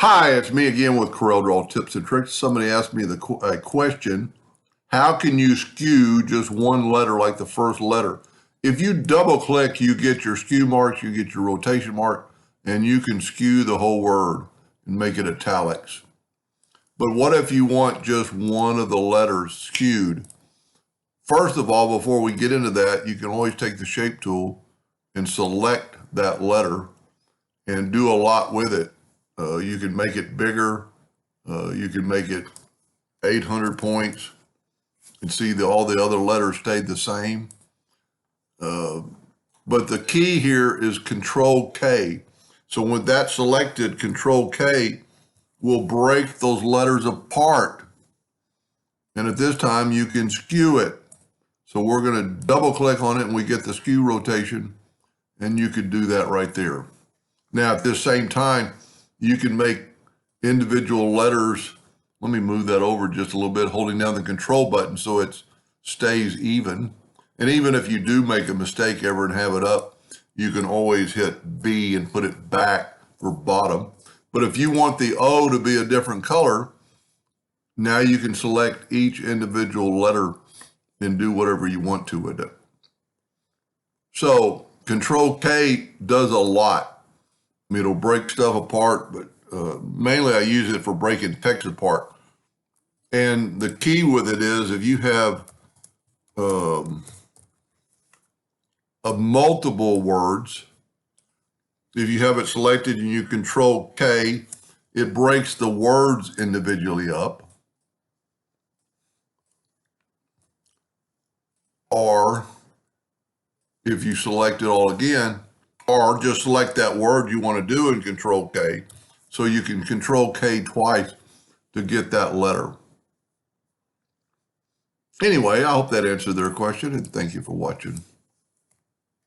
Hi, it's me again with CorelDraw Tips and Tricks. Somebody asked me a question. How can you skew just one letter like the first letter? If you double click, you get your skew marks, you get your rotation mark, and you can skew the whole word and make it italics. But what if you want just one of the letters skewed? First of all, before we get into that, you can always take the shape tool and select that letter and do a lot with it. You can make it bigger. You can make it 800 points and see all the other letters stayed the same. But the key here is Ctrl-K. So with that selected, Ctrl-K will break those letters apart. And at this time, you can skew it. So we're going to double click on it and we get the skew rotation, and you could do that right there. Now, at this same time, you can make individual letters. Let me move that over just a little bit, holding down the control button so it stays even. And even if you do make a mistake ever and have it up, you can always hit B and put it back for bottom. But if you want the O to be a different color, now you can select each individual letter and do whatever you want to with it. So Ctrl-K does a lot. I mean, it'll break stuff apart, but mainly I use it for breaking text apart. And the key with it is if you have multiple words, if you have it selected and you Ctrl-K, it breaks the words individually up. Or if you select it all again, or just select that word you want to do and Ctrl-K, so you can Ctrl-K twice to get that letter. Anyway, I hope that answered their question, and thank you for watching.